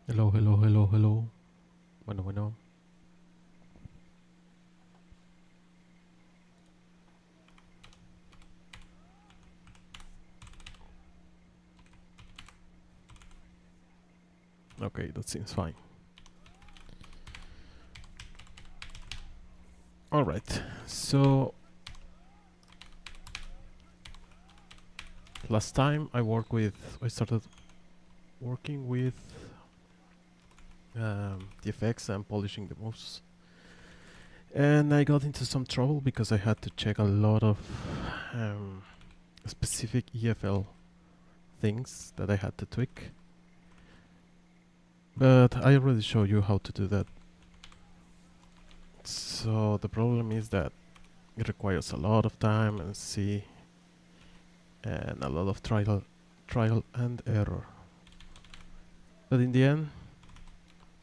Hello, hello, hello, hello. Bueno, bueno. Okay, that seems fine. Alright, so last time I started working with the effects and polishing the moves. And I got into some trouble because I had to check a lot of specific EFL things that I had to tweak. But I already showed you how to do that. So the problem is that it requires a lot of time and a lot of trial and error. But in the end,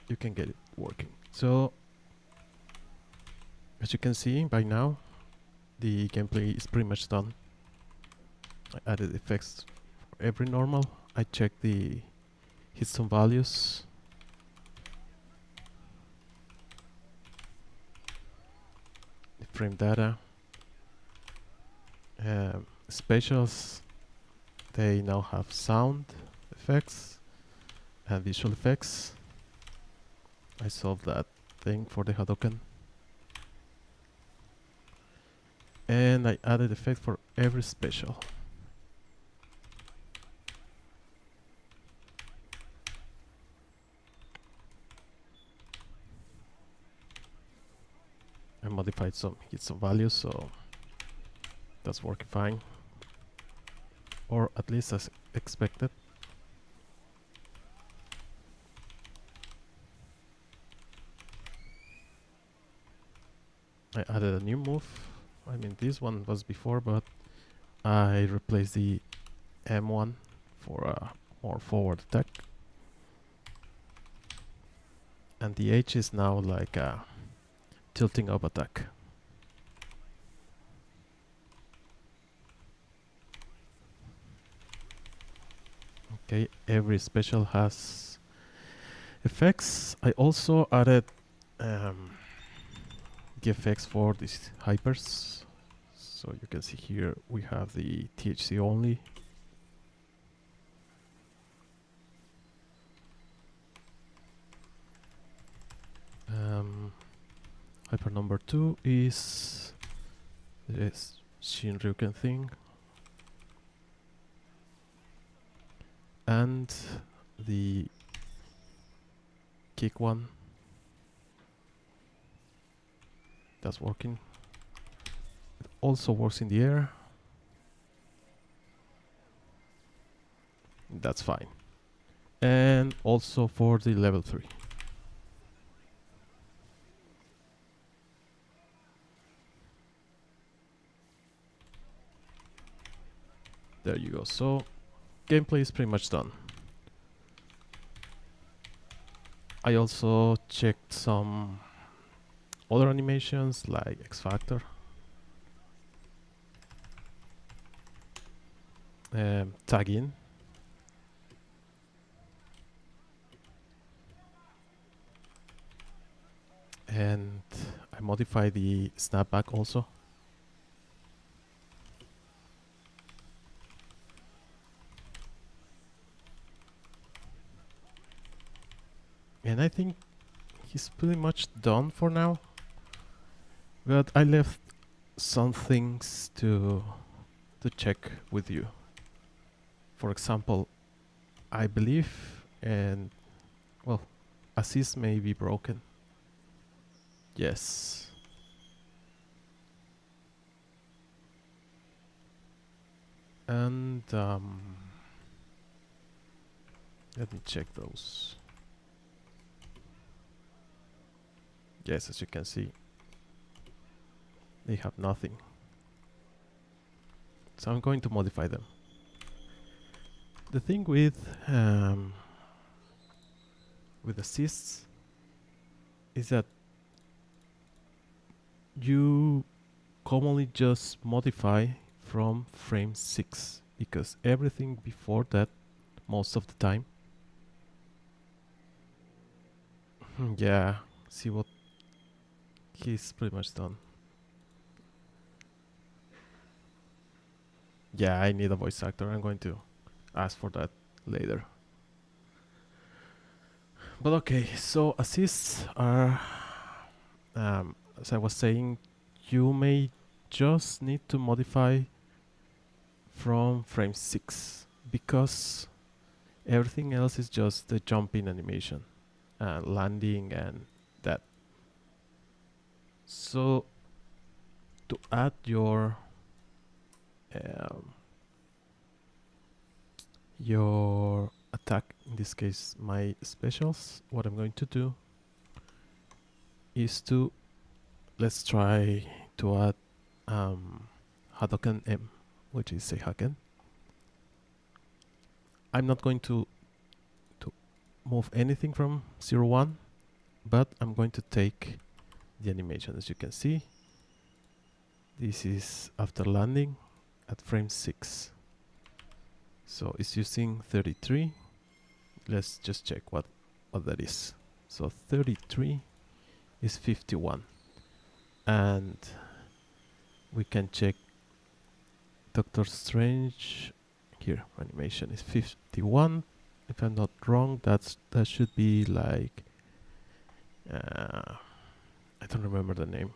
you can get it working. So, as you can see by now, the gameplay is pretty much done. I added effects for every normal. I checked the hit some values. The frame data. Specials, they now have sound effects and visual effects. I solved that thing for the Hadoken. And I added effect for every special. I modified some hit some values, so that's working fine. Or at least as expected. I added a new move. I mean, this one was before, but I replaced the M1 for a more forward attack. And the H is now like a tilting up attack. Okay, every special has effects. I also added the effects for these hypers. So you can see here we have the THC only. Hyper number 2 is this Shinryuken thing. And the kick one. That's working. It also works in the air. That's fine. And also for the level 3. There you go. So gameplay is pretty much done. I also checked some other animations like Xfactor, tag in, and I modified the snapback also. And I think he's pretty much done for now. But I left some things to check with you. For example, I believe, and well, assist may be broken. Yes. And let me check those. Yes, as you can see, they have nothing. So I'm going to modify them. The thing with assists is that you commonly just modify from frame 6 because everything before that, most of the time, Yeah, see what he's pretty much done. Yeah, I need a voice actor. I'm going to ask for that later. But okay, so assists are, as I was saying, you may just need to modify from frame 6 because everything else is just the jumping animation, landing and that. So to add um, your attack, in this case my specials, what I'm going to do is to, let's try to add Hadoken M, which is Seihaken. I'm not going to move anything from 0, 1, but I'm going to take the animation. As you can see, this is after landing at frame 6. So it's using 33. Let's just check what that is. So 33 is 51. And we can check Doctor Strange. Here, animation is 51. If I'm not wrong, that should be like I don't remember the name.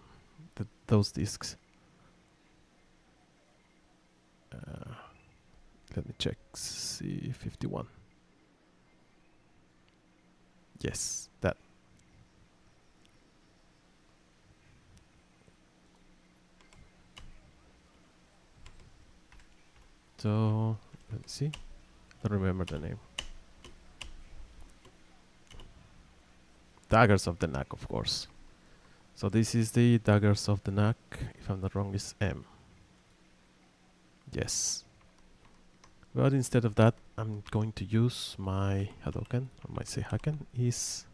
Those discs. Let me check. See, 51. Yes, that. So let's see. Don't remember the name. Daggers of the Knack, of course. So this is the Daggers of the Knack. If I'm not wrong, is M. Yes. But instead of that, I'm going to use my Hadoken, or my Seihaken, is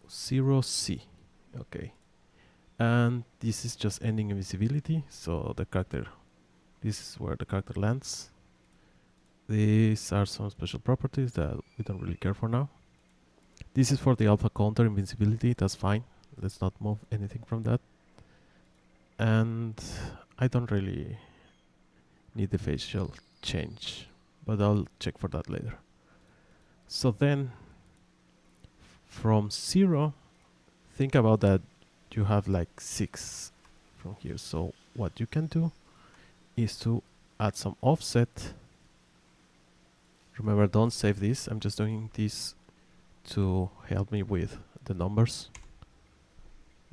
0C. Okay. And this is just ending invisibility, so the character, this is where the character lands. These are some special properties that we don't really care for now. This is for the alpha counter invincibility, that's fine. Let's not move anything from that. And I don't really need the facial change, but I'll check for that later. So then from 0, think about that you have like 6 from here. So what you can do is to add some offset. Remember, don't save this. I'm just doing this to help me with the numbers.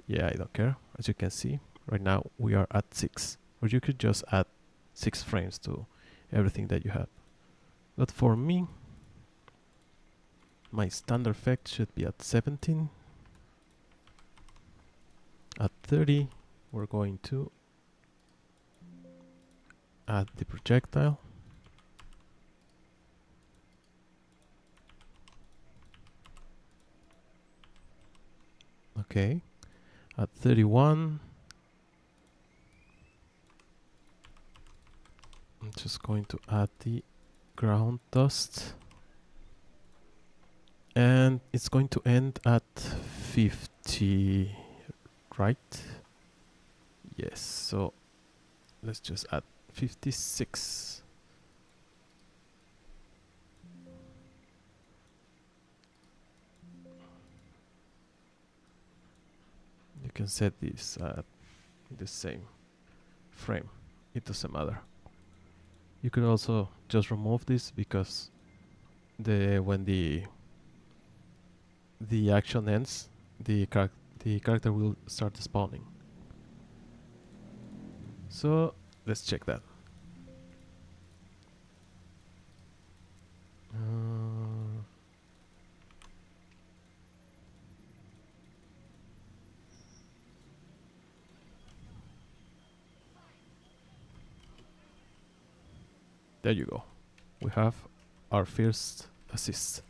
Yeah, I don't care. As you can see, right now we are at 6. Or you could just add 6 frames to everything that you have. But for me, my standard effect should be at 17. At 30, we're going to add the projectile. Okay. At 31, I'm just going to add the ground dust. And it's going to end at 50, right? Yes, so let's just add 56. You can set this at the same frame. It doesn't matter. You could also just remove this because when the action ends, the character will start spawning. So let's check that. There you go. We have our first assist.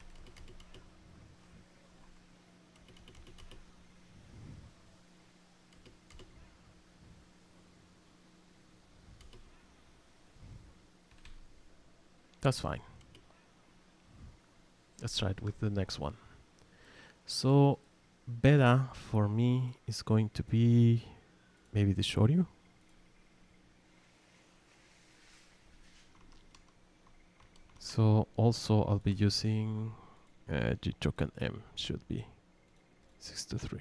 That's fine. Let's try it with the next one. So beta for me is going to be maybe the Shoryu. So also I'll be using Jichokan M, should be 6 to 3.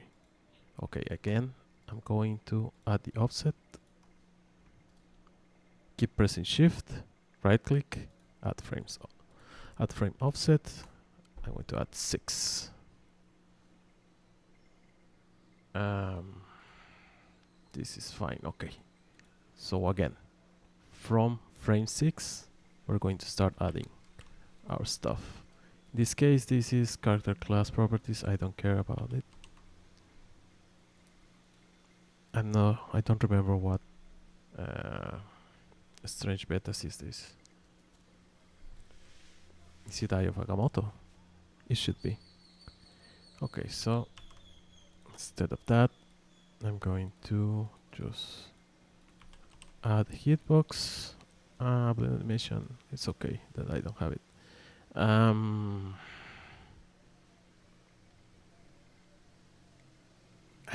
Okay, again, I'm going to add the offset. Keep pressing shift, right click, add frames, add frame offset. I'm going to add 6. This is fine, okay. So again, from frame 6, we're going to start adding our stuff. In this case, this is character class properties. I don't care about it. And I don't remember what strange betas is this. Is it Eye of Agamotto? It should be. Okay, so instead of that, I'm going to just add hitbox. Blend animation. It's okay that I don't have it. I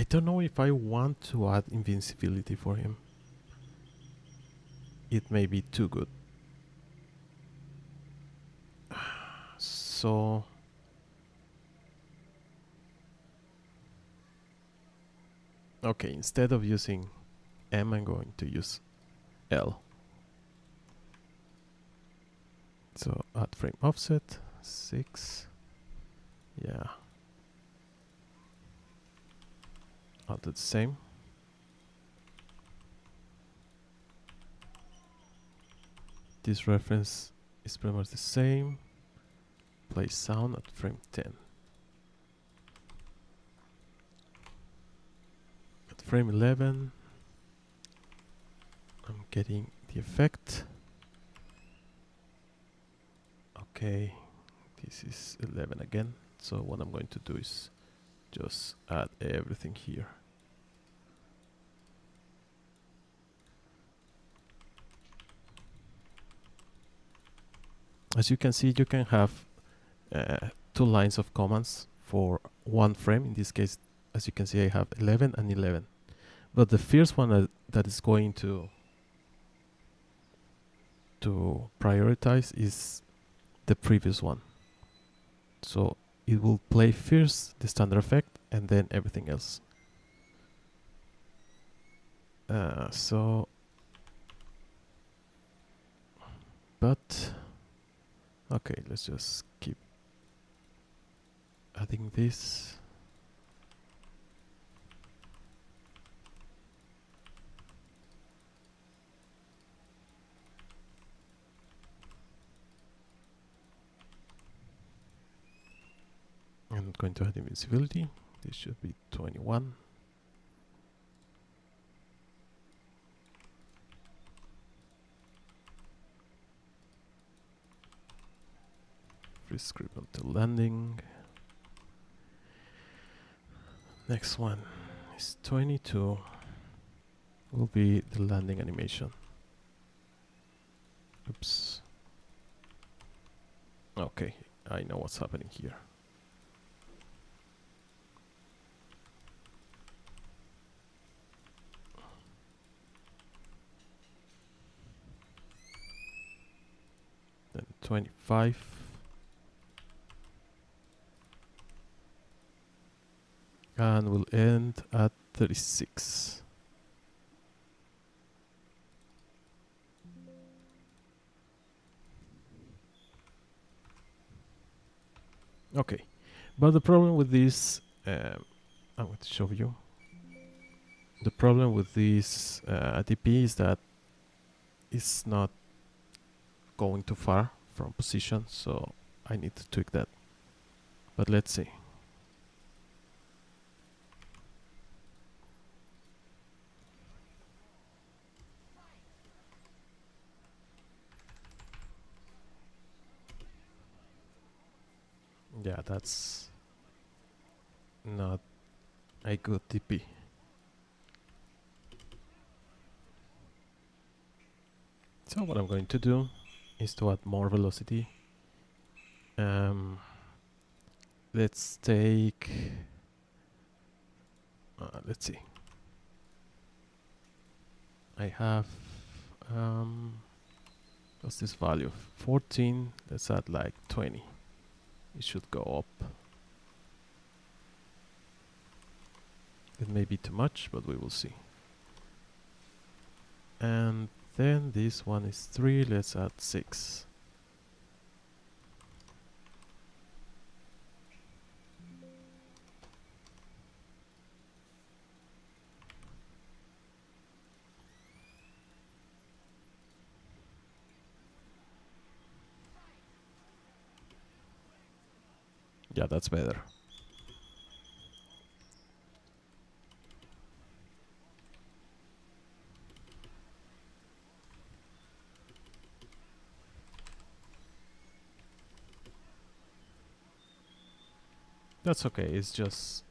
don't know if I want to add invincibility for him. It may be too good. So okay, instead of using M, I'm going to use L. So add frame offset 6. Yeah. I'll do the same. This reference is pretty much the same. Play sound at frame 10. At frame 11, I'm getting the effect. Okay, this is 11 again. So what I'm going to do is just add everything here. As you can see, you can have 2 lines of commands for one frame. In this case, as you can see, I have 11 and 11. But the first one that is going to prioritize is the previous one. So it will play first the standard effect and then everything else. But okay, let's just keep adding this. I'm going to add invincibility. This should be 21. Free script until landing. Next one is 22. Will be the landing animation. Oops. Okay, I know what's happening here. Then 25. And we'll end at 36. Okay, but the problem with this, I'm going to show you. The problem with this DP is that it's not going too far from position, so I need to tweak that. But let's see. Yeah, that's not a good DP. So what I'm going to do is to add more velocity. let's take... let's see. I have... what's this value? 14. Let's add like 20. It should go up. It may be too much, but we will see. And then this one is 3. Let's add 6. Yeah, that's better. That's okay, it's just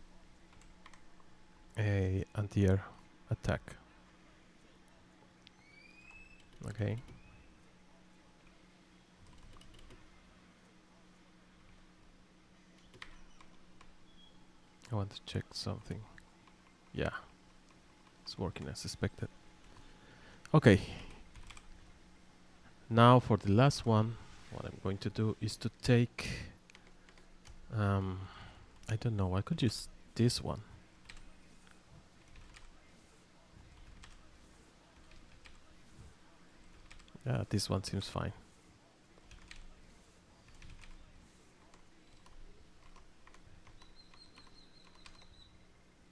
a anti-air attack. Okay. I want to check something. Yeah, it's working as expected. Okay. Now for the last one, what I'm going to do is to take... I don't know, I could use this one. Yeah, this one seems fine.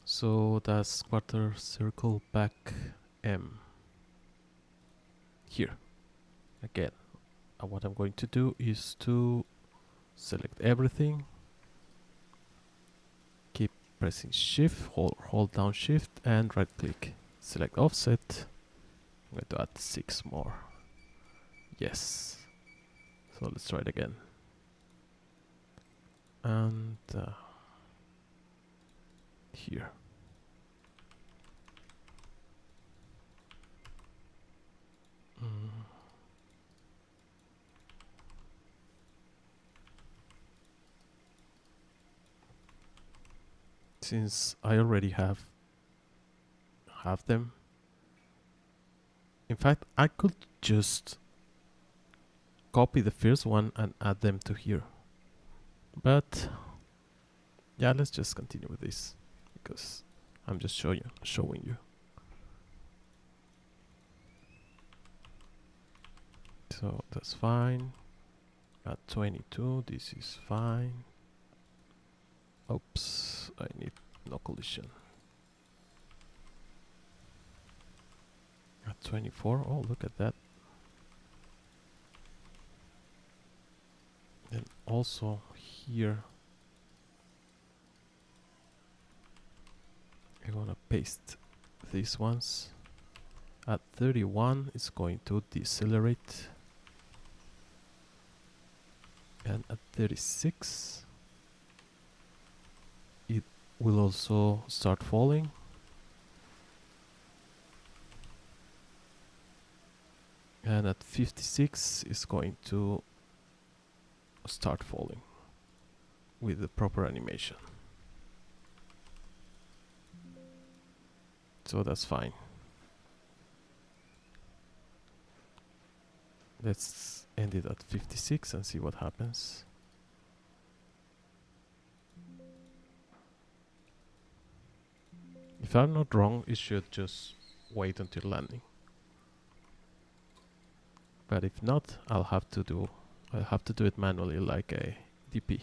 So that's quarter circle back M. Here. Again, what I'm going to do is to select everything. Keep pressing shift, hold down shift and right click. Select offset. I'm going to add 6 more. Yes. So let's try it again. And here. Since I already have them, in fact I could just copy the first one and add them to here, but yeah, let's just continue with this because I'm just showing you. So that's fine. At 22, this is fine. Oops, I need no collision. At 24, oh look at that. And also here, I'm gonna paste these ones. At 31, it's going to decelerate. And at 36, it will also start falling. And at 56, it's going to start falling with the proper animation. So that's fine. Let's end it at 56 and see what happens. If I'm not wrong, it should just wait until landing. But if not, I'll have to do it manually like a DP.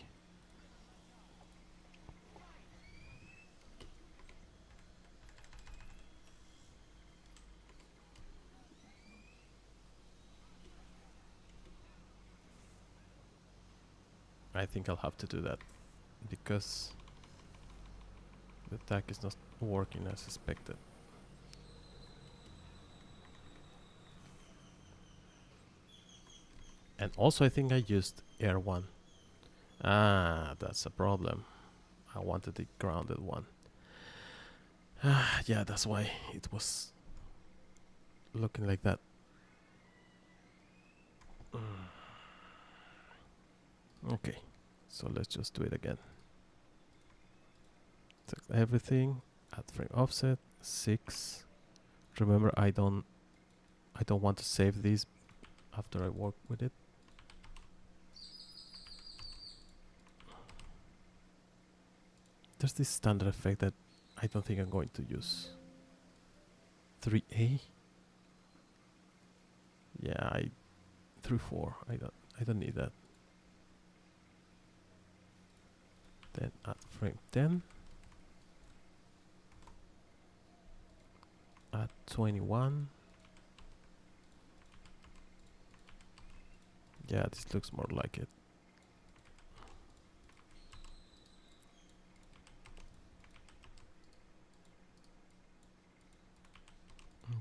I think I'll have to do that because the attack is not working as expected. And also I think I used air one. Ah, that's a problem. I wanted the grounded one. Yeah, that's why it was looking like that. Okay, so let's just do it again. Select everything. Add frame offset 6. Remember, I don't want to save these after I work with it. There's this standard effect that I don't think I'm going to use. 3A. Yeah, 3-4. I don't need that. Then add frame 10. Add 21. Yeah, this looks more like it.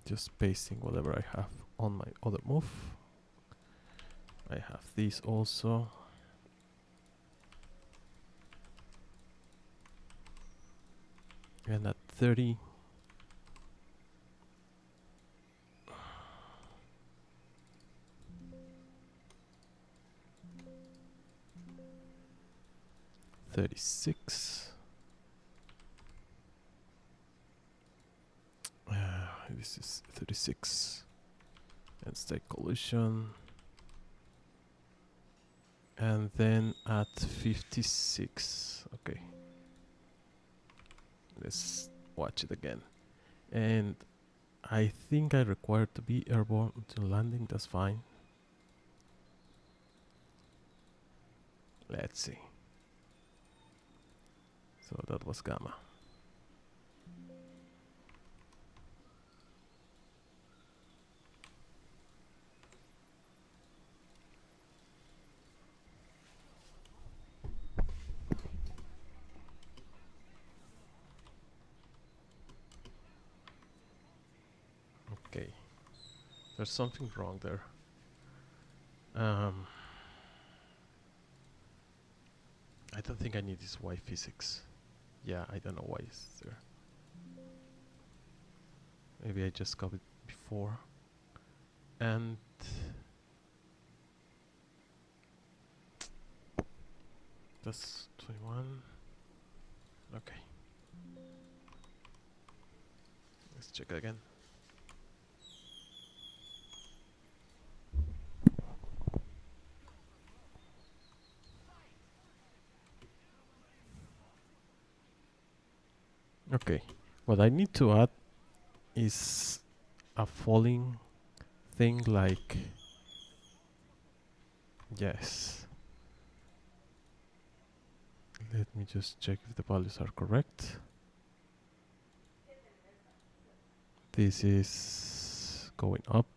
Just pasting whatever I have on my other move. I have these also. And at 30. $36. This is 36. And state collision. And then at 56. Okay. Let's watch it again. And I think I require to be airborne until landing. That's fine. Let's see. So that was gamma. Okay. There's something wrong there. I don't think I need this Y physics. Yeah, I don't know why it's there. Maybe I just copied before. And that's 21. Okay. Let's check it again. Okay. What I need to add is a falling thing like... Yes. Let me just check if the values are correct. This is going up.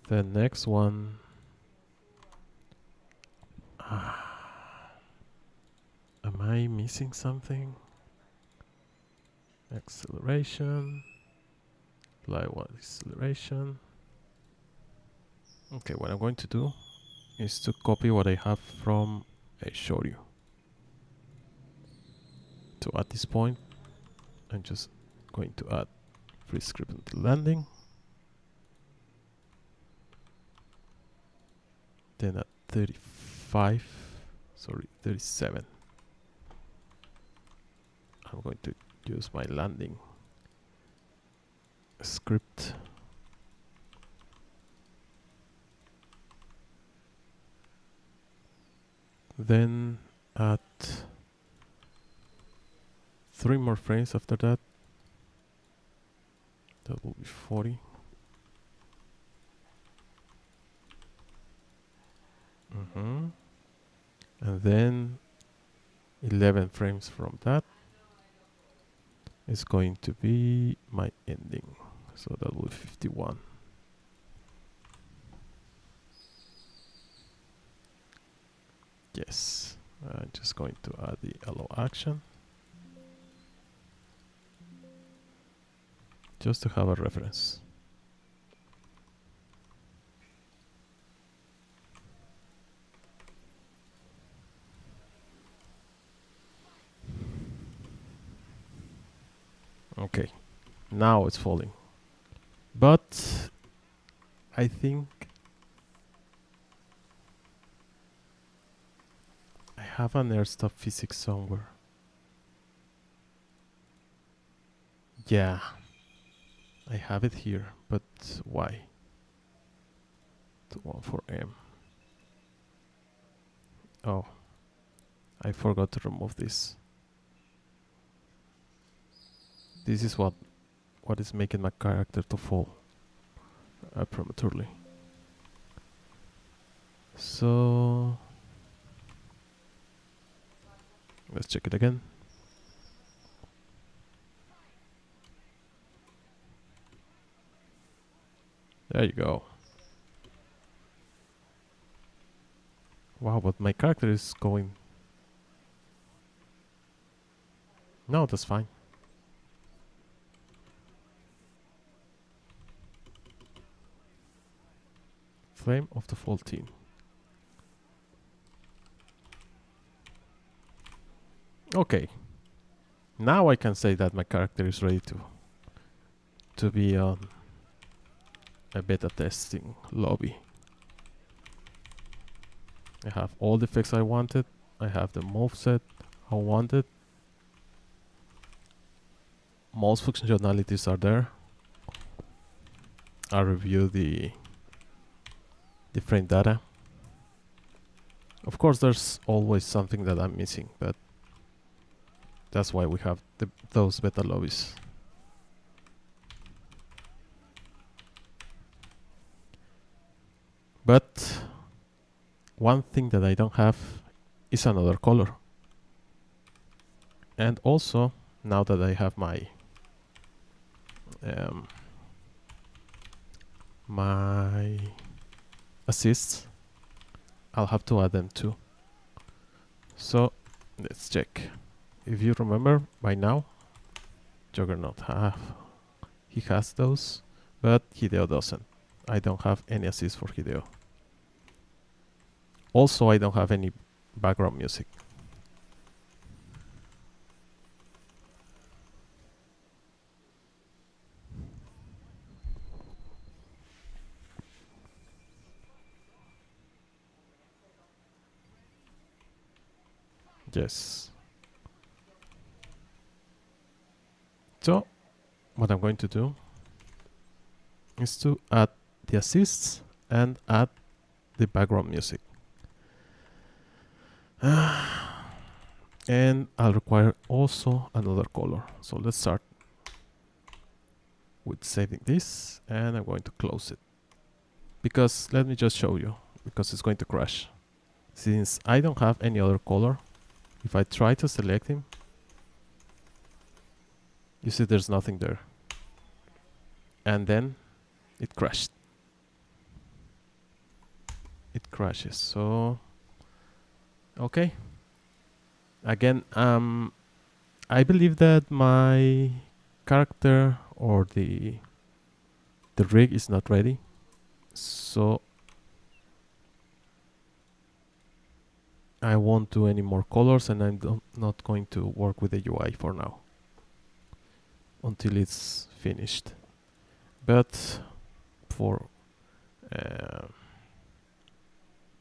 The next one... Am I missing something? Acceleration. Apply one acceleration. Okay, what I'm going to do is to copy what I have from I showed you. So at this point, I'm just going to add free script until landing. Then at 37, I'm going to use my landing script. Then at 3 more frames after that, that will be 40. And then 11 frames from that is going to be my ending. So that will be 51. Yes, I'm just going to add the allow action. Just to have a reference. Okay, now it's falling. But I think have an airstuff physics somewhere. Yeah, I have it here, but why? The one for M. Oh, I forgot to remove this. This is what is making my character to fall prematurely. So let's check it again. There you go. Wow, but my character is going... No, that's fine. Flame of the 14. Okay. Now I can say that my character is ready to be on a beta testing lobby. I have all the effects I wanted. I have the moveset I wanted. Most functionalities are there. I'll review the frame data. Of course, there's always something that I'm missing, but that's why we have those beta lobbies. But one thing that I don't have is another color. And also, now that I have my my assists, I'll have to add them too. So let's check. If you remember by now, Juggernaut he has those, but Hideo doesn't. I don't have any assist for Hideo. Also, I don't have any background music. Yes. So, what I'm going to do is to add the assists and add the background music. And I'll require also another color. So let's start with saving this, and I'm going to close it. Because let me just show you, because it's going to crash. Since I don't have any other color, if I try to select him, you see there's nothing there. And then it crashed. It crashes. So okay. Again, I believe that my character or the rig is not ready. So I won't do any more colors, and I'm not going to work with the UI for now until it's finished. But for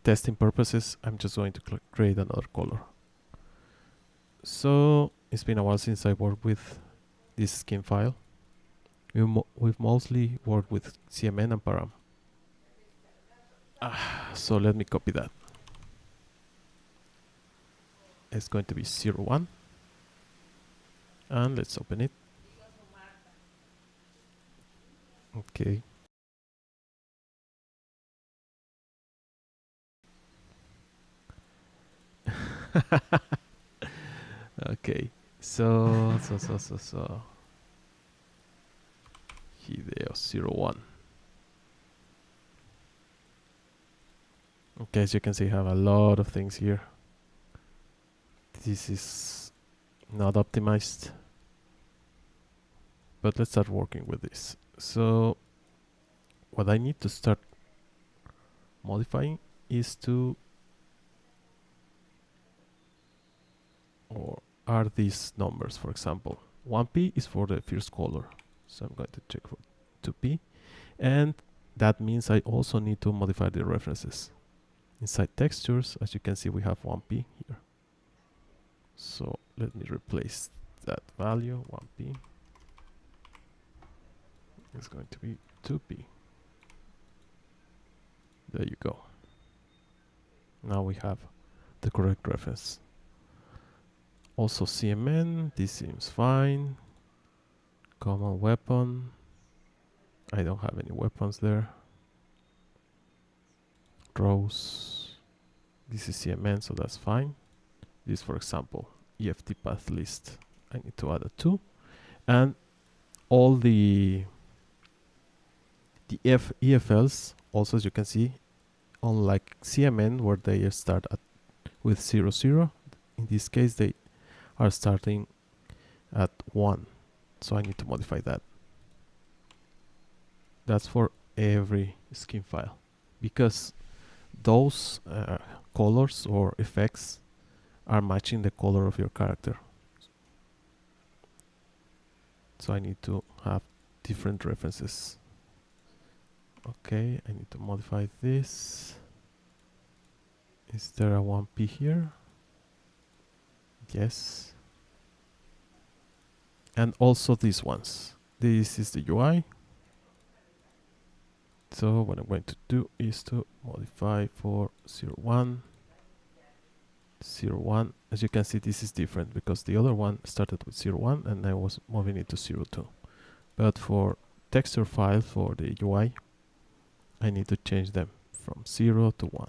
testing purposes, I'm just going to create another color. So it's been a while since I worked with this skin file. We've mostly worked with CMN and Param. So let me copy that. It's going to be 01. And let's open it. Okay. Okay. So Hideo 01. Okay, as you can see, I have a lot of things here. This is not optimized, but let's start working with this. So what I need to start modifying is or are these numbers, for example. 1p is for the first color, so I'm going to check for 2p, and that means I also need to modify the references. Inside textures, as you can see, we have 1p here. So let me replace that value, 1p. It's going to be 2p. There you go. Now we have the correct reference. Also CMN, this seems fine. Common weapon. I don't have any weapons there. Rows. This is CMN, so that's fine. This, for example, EFT path list. I need to add a 2. And all the EFLs, also as you can see, unlike CMN where they start with 0, 0, in this case they are starting at 1. So I need to modify that. That's for every skin file, because those colors or effects are matching the color of your character. So I need to have different references. Okay, I need to modify this. Is there a 1p here? Yes. And also these ones. This is the UI. So what I'm going to do is to modify for 0, 1. 0, 1. As you can see, this is different because the other one started with 0, 1 and I was moving it to 0, 2. But for texture file for the UI, I need to change them from 0 to 1.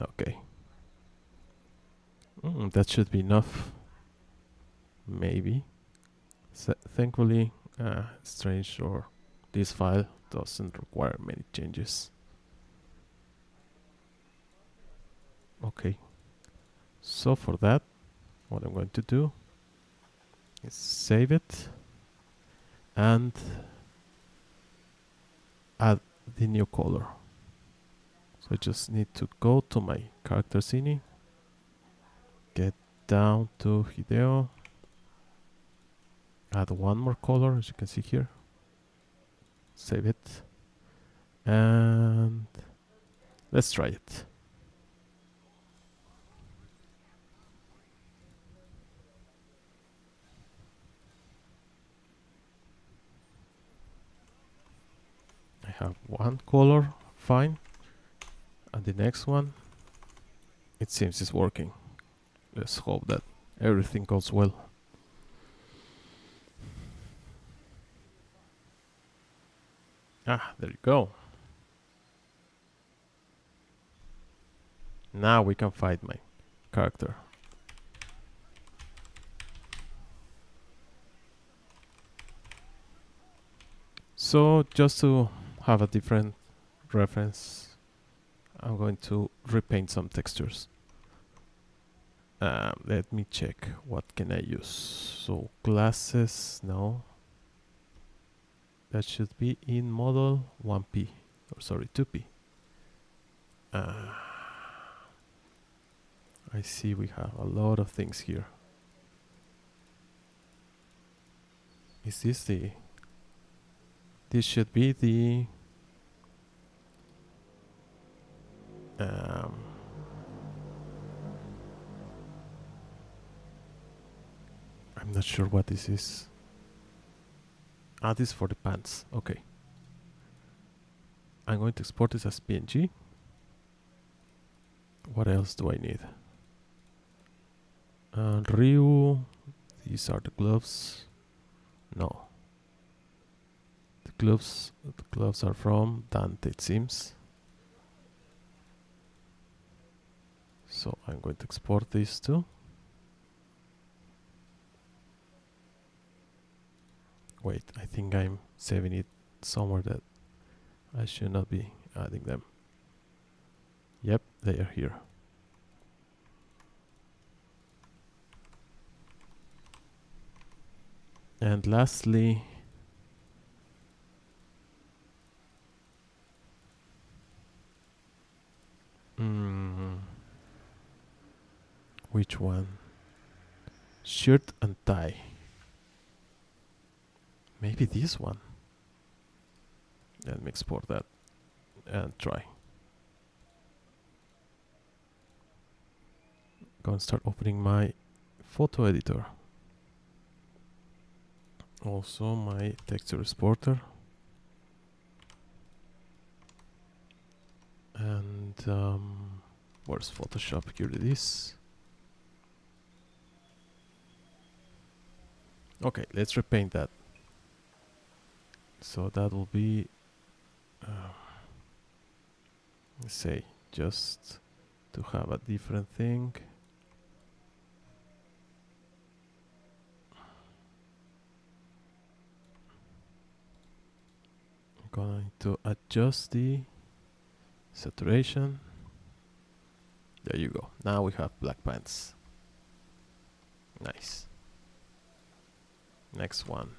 Okay. That should be enough. Maybe. Thankfully, strange, or this file doesn't require many changes. Okay. So for that, what I'm going to do is save it and add the new color. So I just need to go to my character scene, get down to Hideo, add one more color, as you can see here, save it, and let's try it. I have one color, fine, and the next one, it seems it's working. Let's hope that everything goes well. There you go. Now we can find my character. So just to have a different reference, I'm going to repaint some textures. Let me check what can I use. So glasses, no. That should be in model 1p, or sorry, 2p. I see we have a lot of things here. Is this the... This should be the... I'm not sure what this is. This is for the pants. Okay. I'm going to export this as PNG. What else do I need? Ryu. These are the gloves. No. The gloves are from Dante, it seems. So I'm going to export these too. Wait, I think I'm saving it somewhere that I should not be adding them. Yep, they are here. And lastly, which one? Shirt and tie. Maybe this one. Let me export that and try. Go and start opening my photo editor. Also my texture exporter. And where's Photoshop? Here it is. Okay, let's repaint that. So that will be, let's say, just to have a different thing. I'm going to adjust the saturation. There you go. Now we have black pants. Nice. Next one.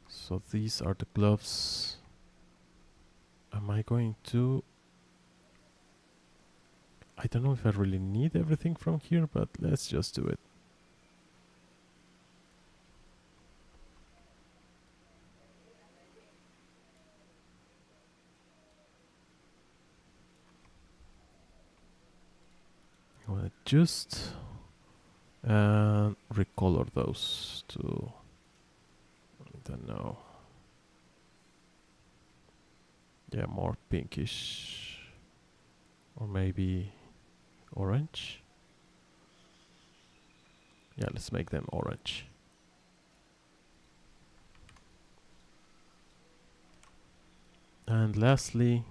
So these are the gloves. Am I going to... I don't know if I really need everything from here, but let's just do it. I'm gonna adjust and recolor those to, I don't know, yeah, more pinkish, or maybe orange. Yeah, let's make them orange. And lastly,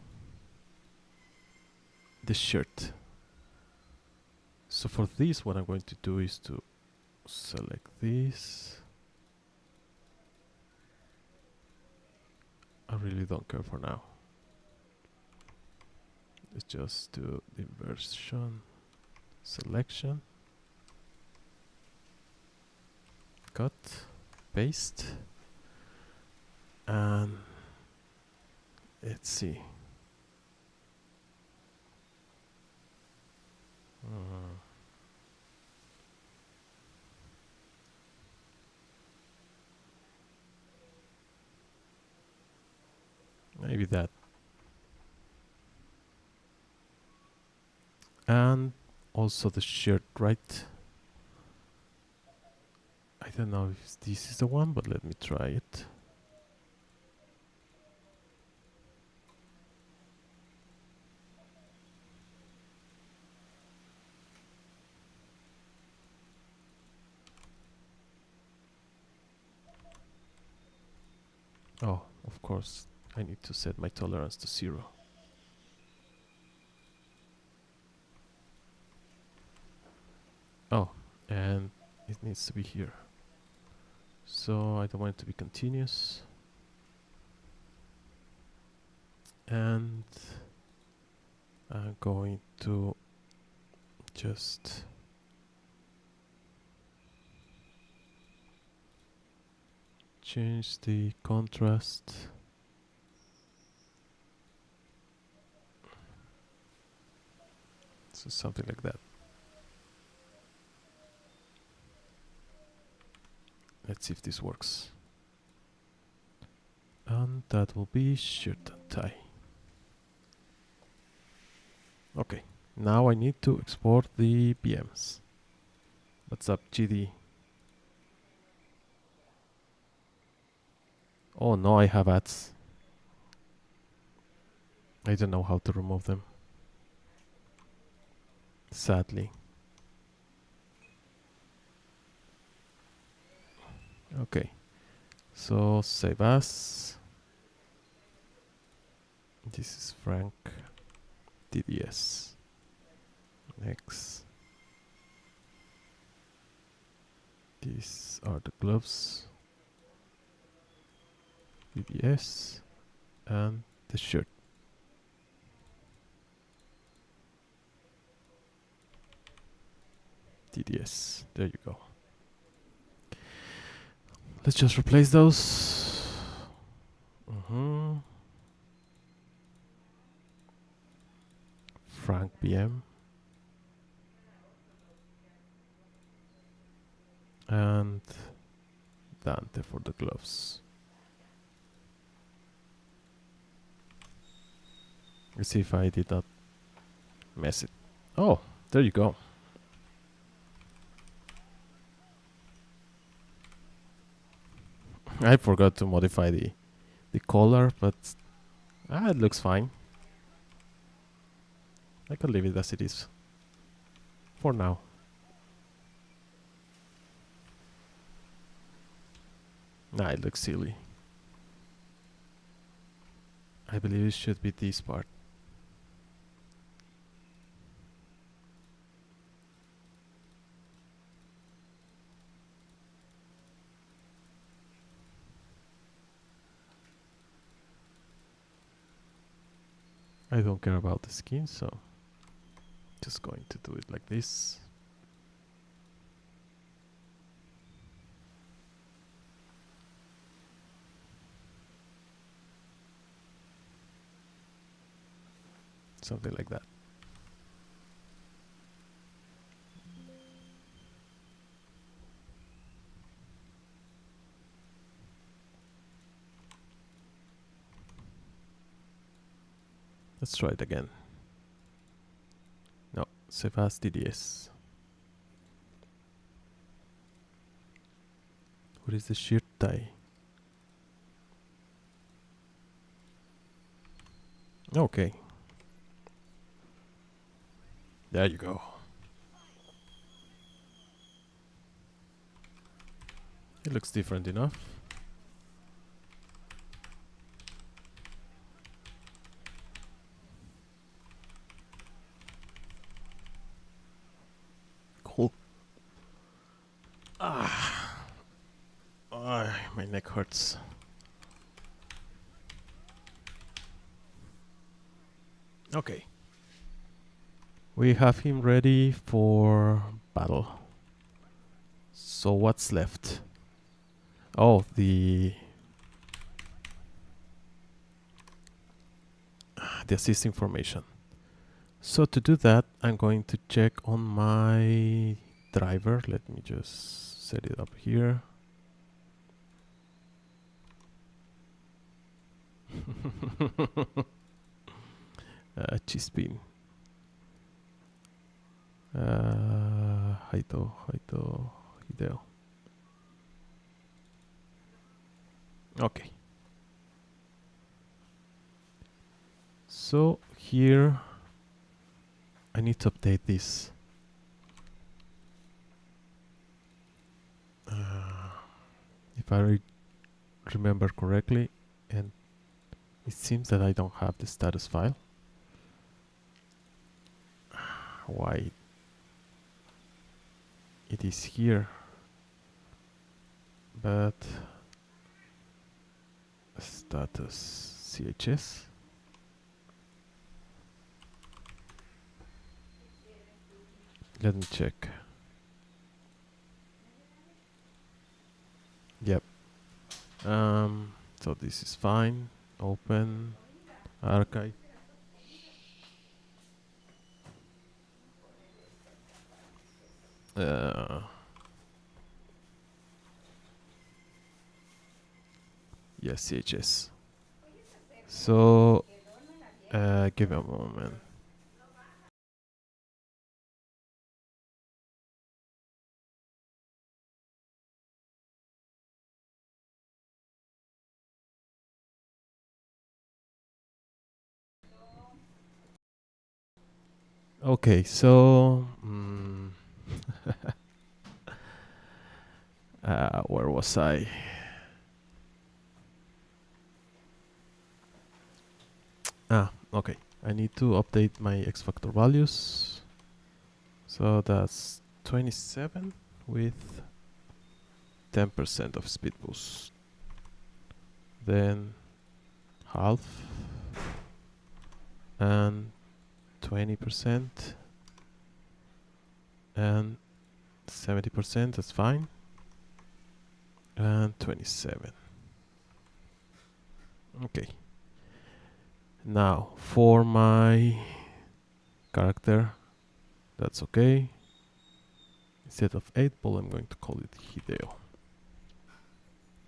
the shirt. So for this, what I'm going to do is to select this. I really don't care for now. Let's just do the inversion, selection, cut, paste, and let's see. Maybe that. And also the shirt, right? I don't know if this is the one, but let me try it. Oh, of course, I need to set my tolerance to 0. Oh, and it needs to be here. So I don't want it to be continuous. And I'm going to just change the contrast. So something like that. Let's see if this works. And that will be shirt and tie. Okay, now I need to export the BMs. What's up, GD? Oh no, I have ads. I don't know how to remove them. Sadly. Okay, so save as. This is Frank DDS. Next. These are the gloves. DDS. And the shirt. DDS. There you go. Let's just replace those. Frank BM. And Dante for the gloves. Let's see if I did not Mess it. Oh, there you go. I forgot to modify the color, but it looks fine. I can leave it as it is for now. Nah, it looks silly. I believe it should be this part. I don't care about the skin, so just going to do it like this. Something like that. Let's try it again. No, save as DDS. What is the shirt tie? Okay. There you go. It looks different enough. Cool. My neck hurts. Okay. We have him ready for battle. So what's left? Oh, the assist information. So to do that, I'm going to check on my driver. Let me just set it up here. Chispin. Hideo. Okay. So here I need to update this. If I remember correctly, and it seems that I don't have the status file. Why it is here, but status CHS. Let me check. Yep. So this is fine. Open archive. Yes, CHS. So give me a moment. Okay, so where was I? Okay. I need to update my Xfactor values. So that's 27 with 10% of speed boost. Then half and 20% and 70%, that's fine. And 27. Okay. Now for my character, that's okay. Instead of 8 ball, I'm going to call it Hideo.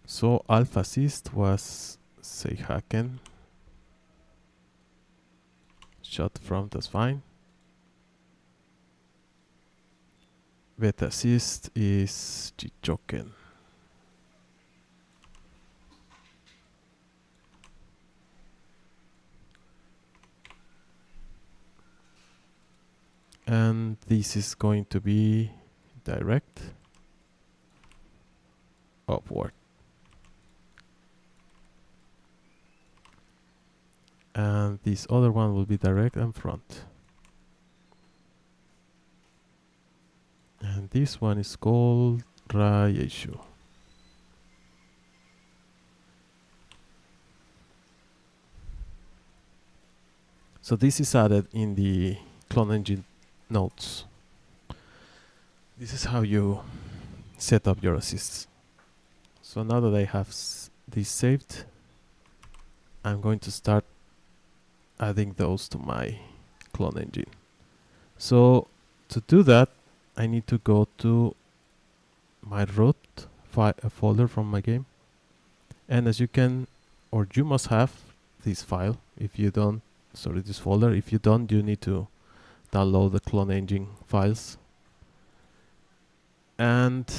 So alpha assist was Seihaken. Shot from, that's fine. beta assist is Chichoken. And this is going to be direct upward. And this other one will be direct and front. And this one is called Raieshu. So this is added in the clone engine notes. This is how you set up your assists. So now that I have this saved, I'm going to start adding those to my clone engine. So to do that, I need to go to my root folder from my game. And as you can, or you must have this file. If you don't, sorry, this folder. If you don't, you need to download the clone engine files. And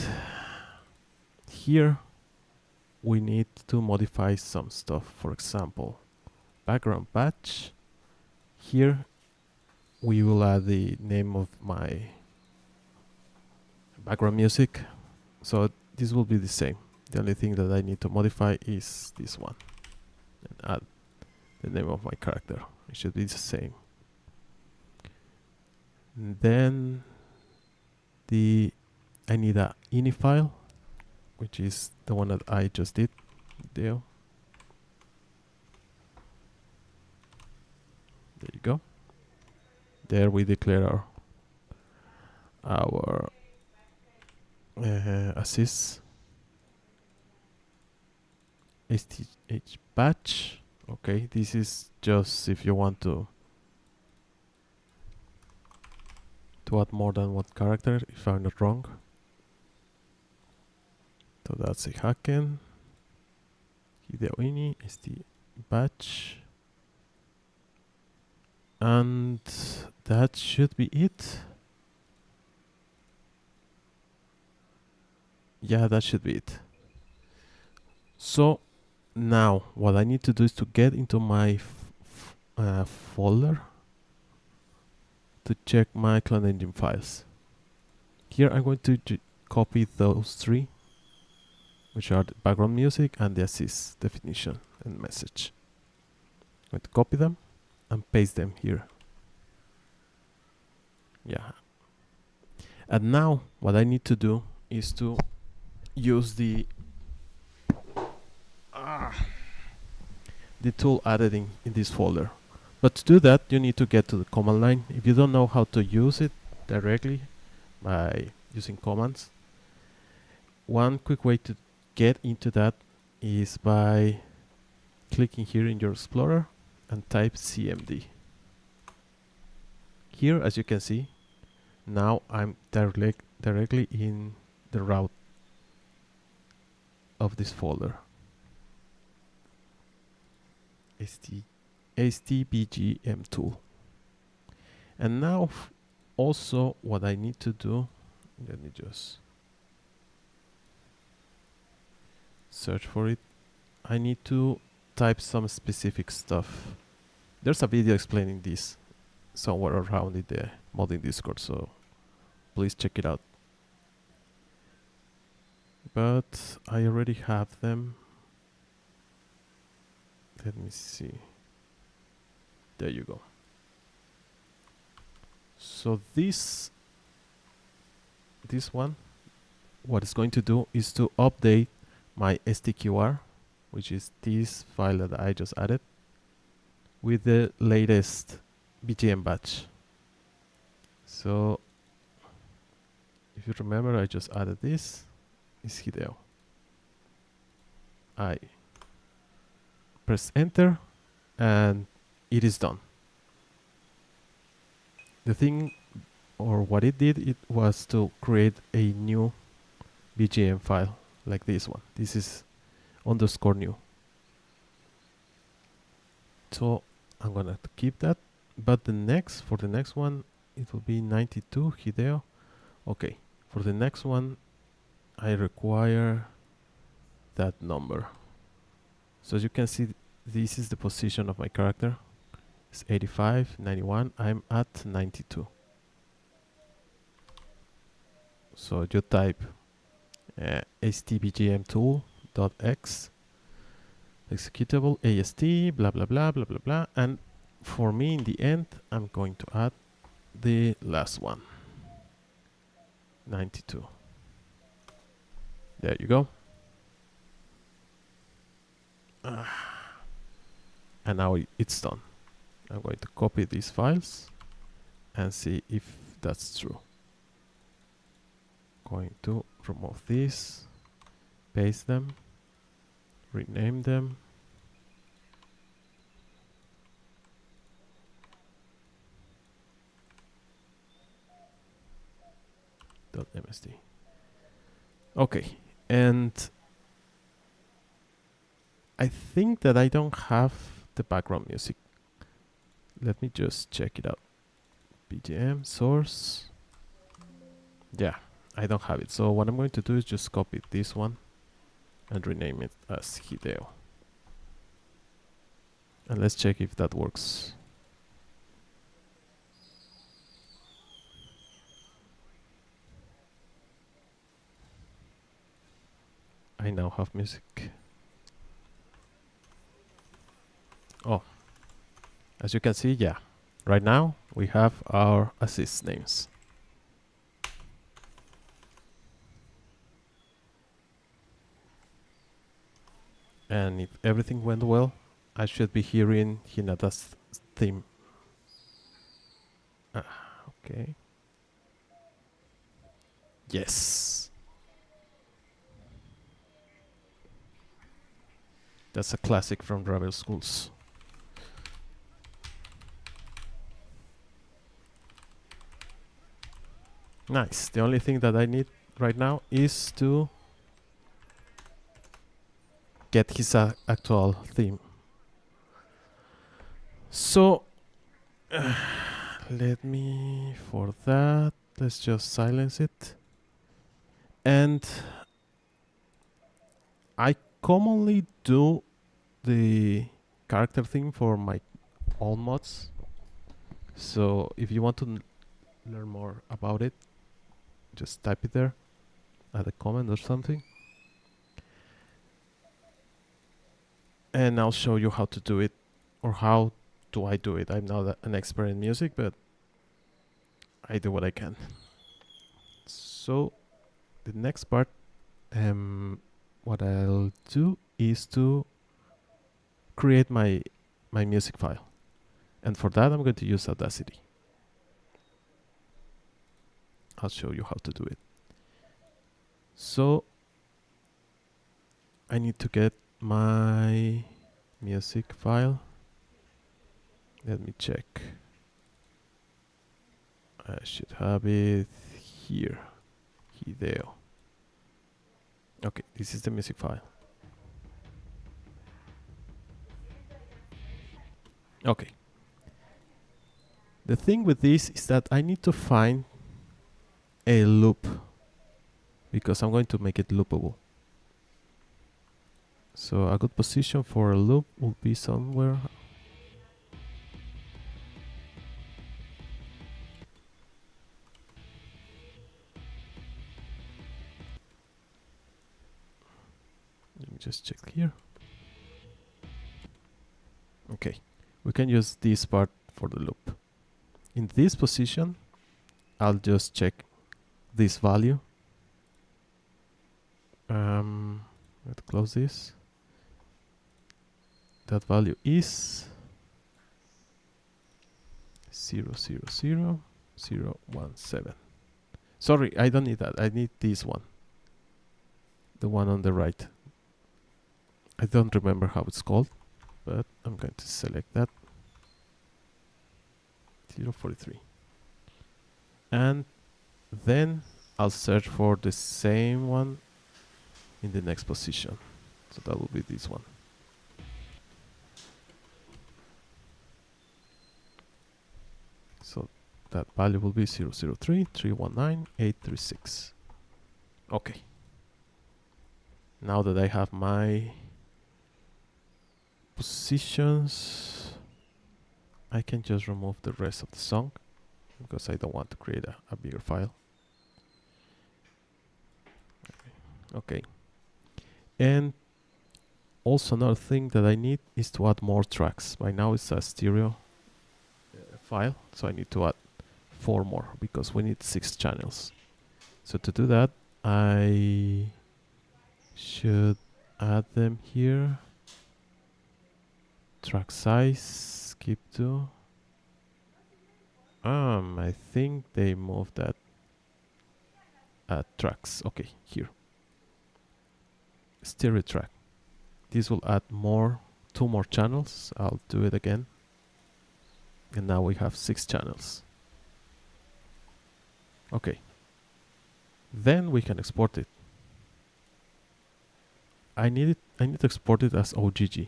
here we need to modify some stuff. For example, background patch. Here we will add the name of my background music. So this will be the same. The only thing that I need to modify is this one. And add the name of my character. It should be the same. And then I need a ini file, which is the one that I just did. There you go. There we declare our assists. STH patch. Okay, this is just if you want to add more than one character, if I'm not wrong. So that's a Haken. Hideo ini ST patch. And that should be it. Yeah, that should be it. So now what I need to do is to get into my folder to check my clone engine files. Here I'm going to copy those three, which are the background music and the assist definition and message. I'm going to copy them and paste them here. Yeah. And now what I need to do is to use the tool added in this folder. But to do that, you need to get to the command line. If you don't know how to use it directly by using commands, one quick way to get into that is by clicking here in your Explorer and type CMD. Here, as you can see, now I'm directly in the route of this folder. STBGM tool. And now also what I need to do, let me just search for it. I need to type some specific stuff. There's a video explaining this somewhere around in the modding Discord, so please check it out. But I already have them. Let me see. There you go. So this one, what it's going to do is to update my STQR, which is this file that I just added, with the latest BGM batch. So if you remember, I just added this. Is Hideo. I press enter and it is done. The thing, or what it did, it was to create a new BGM file like this one. This is _new. So I'm gonna keep that, but for the next one, it will be 92 Hideo. Okay, For the next one, I require that number. So as you can see, this is the position of my character. It's 85, 91. I'm at 92. So you type htbgmtool.x executable ast blah blah blah blah blah blah, and for me in the end I'm going to add the last one, 92. There you go. And now it's done. I'm going to copy these files and see if that's true. Going to remove this, paste them, rename them. .msd. Okay, and I think that I don't have the background music. Let me just check it out. BGM source. Yeah, I don't have it. So what I'm going to do is just copy this one and rename it as Hideo. And let's check if that works. I now have music. Oh, as you can see, yeah. Right now we have our assist names. And if everything went well, I should be hearing Hinata's theme. Okay. Yes. That's a classic from Rebel Schools. Nice. The only thing that I need right now is to get his actual theme. So let me, for that, let's just silence it. And I commonly do the character theme for my own mods. So if you want to learn more about it, just type it there, add a comment or something. And I'll show you how to do it, or how do I do it. I'm not an expert in music, but I do what I can. So the next part, what I'll do is to create my music file. And for that, I'm going to use Audacity. I'll show you how to do it. So I need to get my music file. Let me check. I should have it here. Hideo. Okay, this is the music file. Okay. The thing with this is that I need to find a loop, because I'm going to make it loopable. So a good position for a loop will be somewhere. Let me just check here. Okay, we can use this part for the loop. In this position, I'll just check this value. Let's close this. That value is 000 017. Sorry, I don't need that. I need this one. The one on the right. I don't remember how it's called, but I'm going to select that. 043. And then I'll search for the same one in the next position. So that will be this one. So that value will be 003 319 836. Okay. Now that I have my positions, I can just remove the rest of the song because I don't want to create a bigger file. Okay. And also another thing that I need is to add more tracks. By now it's a stereo file, so I need to add 4 more because we need 6 channels. So to do that, I should add them here. Track size, skip to. I think they moved that tracks. Okay, here. Stereo track. This will add 2 more channels. I'll do it again. And now we have 6 channels. Okay. Then we can export it. I need to export it as OGG.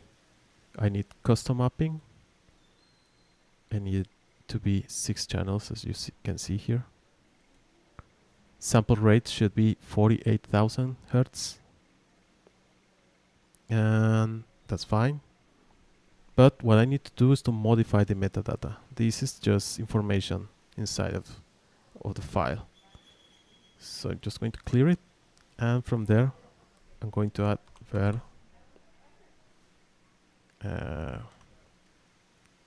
I need custom mapping. I need it to be 6 channels, as you can see here. Sample rate should be 48,000 hertz. And that's fine. But what I need to do is to modify the metadata. This is just information inside of the file. So I'm just going to clear it. And from there, I'm going to add var.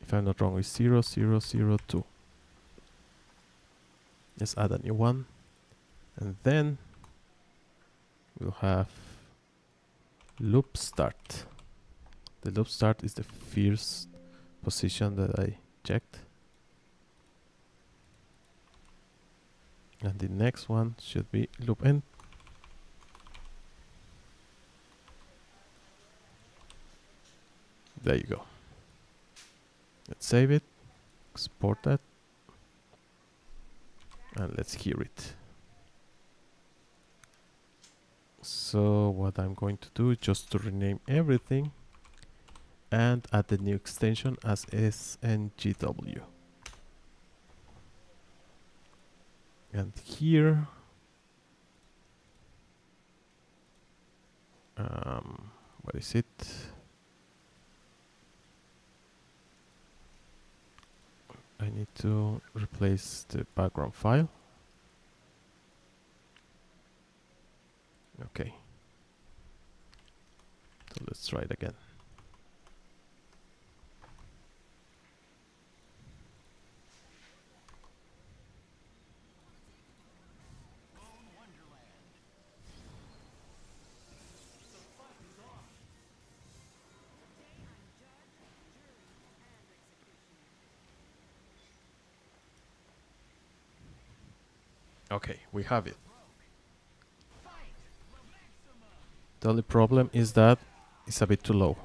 If I'm not wrong, it's 0002. Let's add a new one. And then we'll have loop start. The loop start is the first position that I checked. And the next one should be loop end. There you go. Let's save it, export that, and let's hear it. So what I'm going to do is just to rename everything and add the new extension as SNGW. And here, what is it? I need to replace the background file. Okay. So let's try it again. Okay, we have it. The only problem is that it's a bit too low.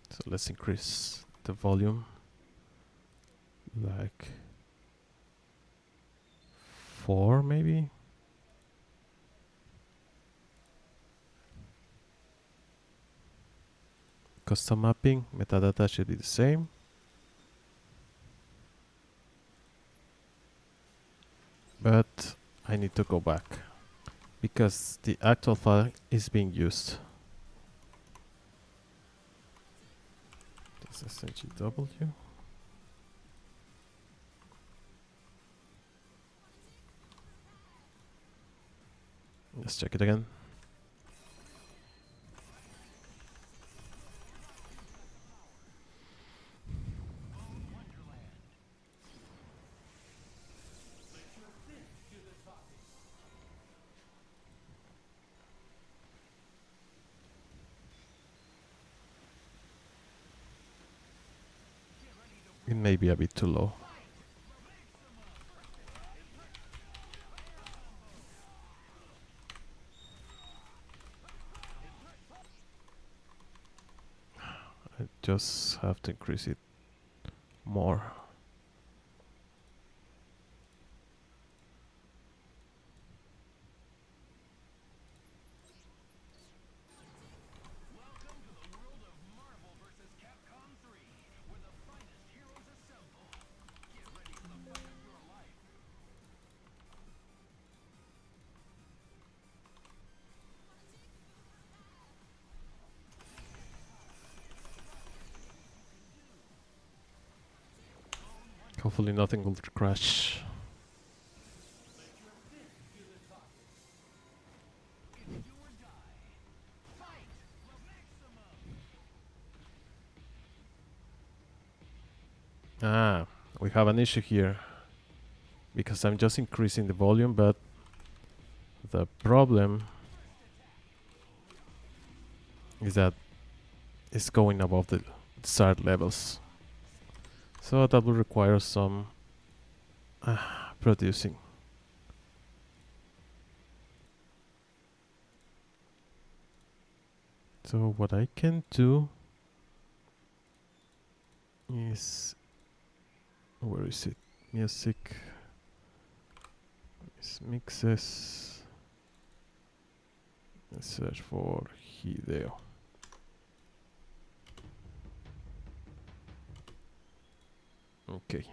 So let's increase the volume like 4 maybe. Custom mapping, metadata should be the same. But I need to go back because the actual file is being used. This is SNGW. Let's check it again. It may be a bit too low. I just have to increase it more. Hopefully nothing will crash. Ah, we have an issue here. Because I'm just increasing the volume, but the problem is that it's going above the desired levels. So that will require some producing. So what I can do is, where is it? Music, is mixes. Let's search for Hideo. Okay.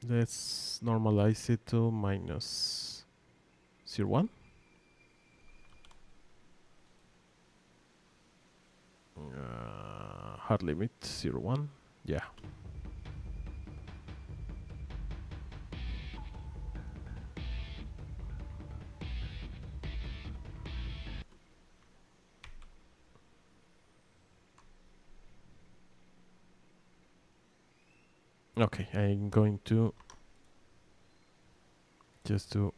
Let's normalize it to minus 0.1. Hard limit 0.1. Yeah. Okay, I'm going to just do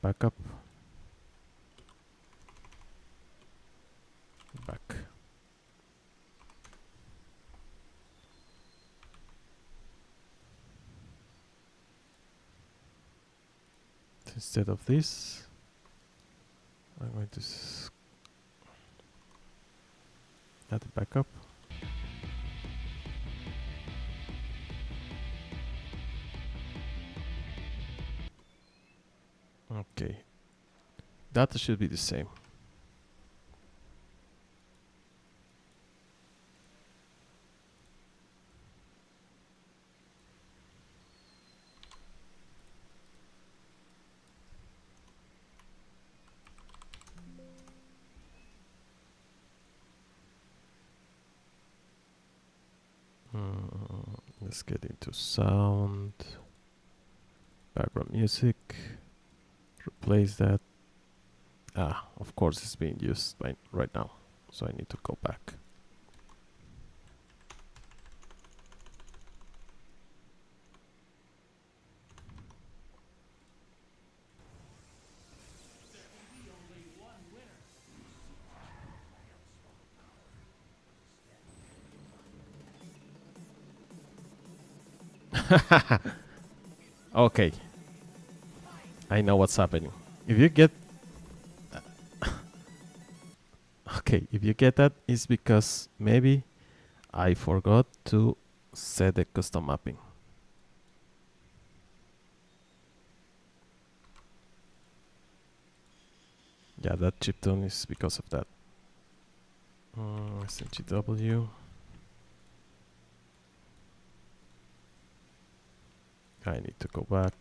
backup. Back. Instead of this, I'm going to add a backup. Okay, that should be the same. Let's get into sound, background music, replace that. Of course it's being used right now, so I need to go back. Okay, I know what's happening. If you get okay, if you get that, it's because maybe I forgot to set the custom mapping. Yeah, that chiptune is because of that. SNGW. I need to go back.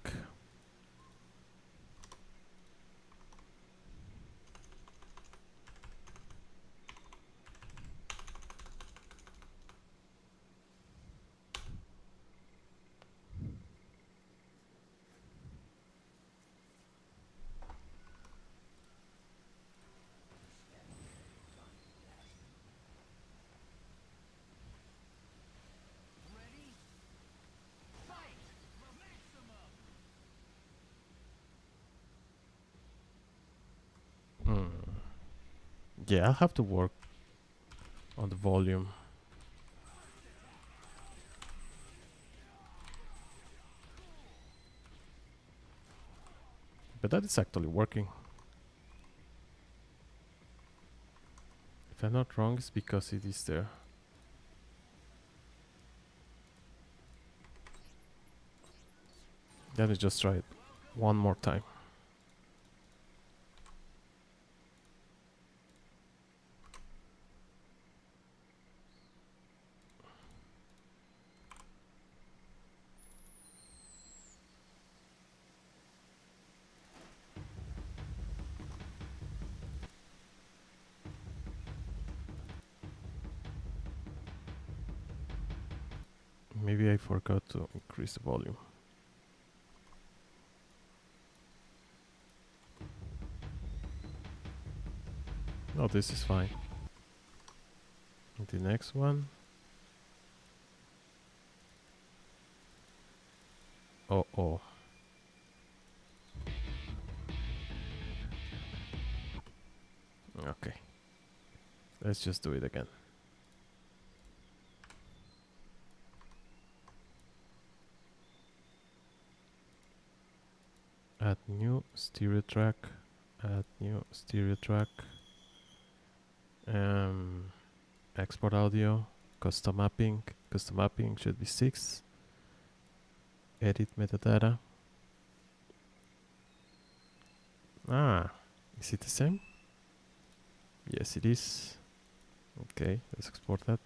Yeah, I'll have to work on the volume. But that is actually working. If I'm not wrong, it's because it is there. Let me just try it one more time. maybe I forgot to increase the volume. No, this is fine. The next one. Oh. Okay. Let's just do it again. Add new stereo track. Add new stereo track. Export audio. Custom mapping. Custom mapping should be 6. Edit metadata. Is it the same? Yes, it is. Okay, let's export that.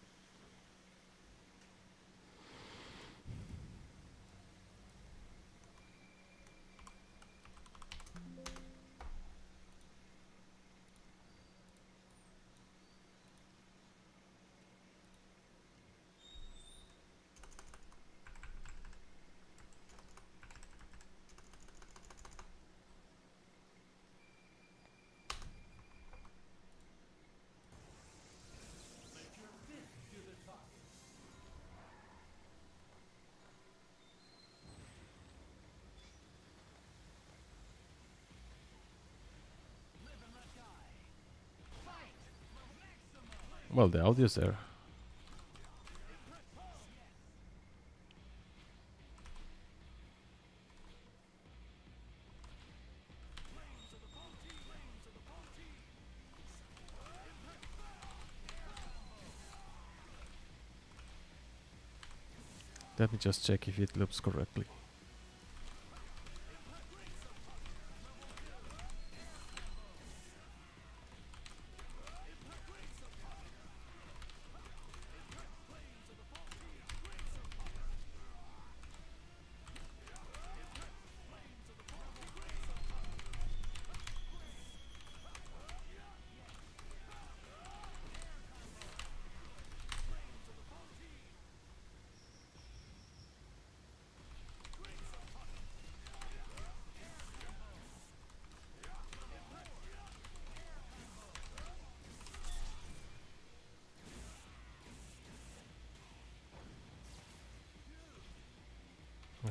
Well, the audio's there. Let me just check if it loops correctly.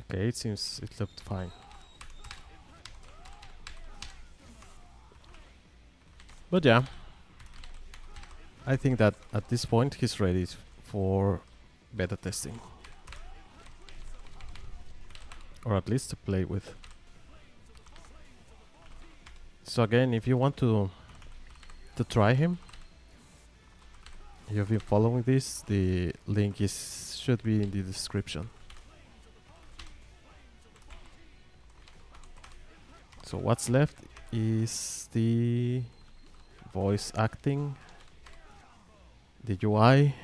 Okay, it seems it looked fine. But yeah, I think that at this point he's ready for beta testing. Or at least to play with. So again, if you want to try him, you've been following this, the link should be in the description. So what's left is the voice acting, the UI,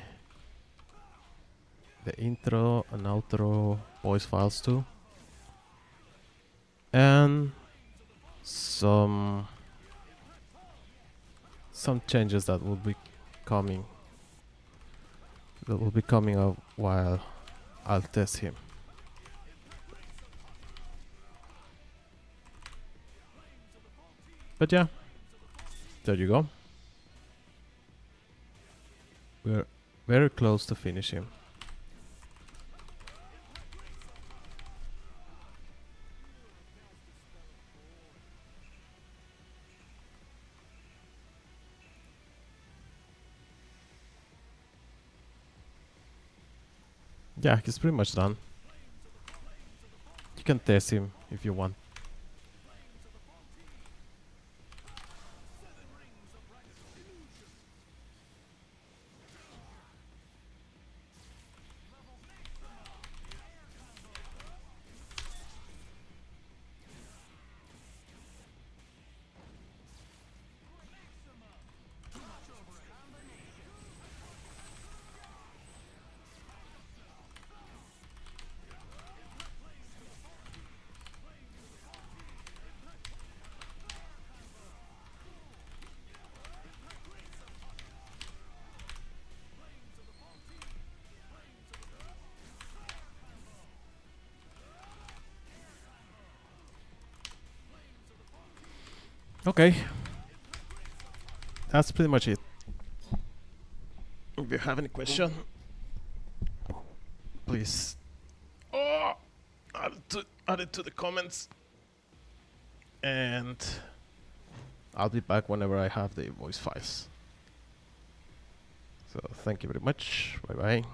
the intro and outro voice files too, and some changes that will be coming up while I'll test him. But yeah, there you go. We're very close to finish him. Yeah, he's pretty much done. You can test him if you want. Okay, that's pretty much it. If you have any question, please add it to the comments, and I'll be back whenever I have the voice files. So thank you very much. Bye bye.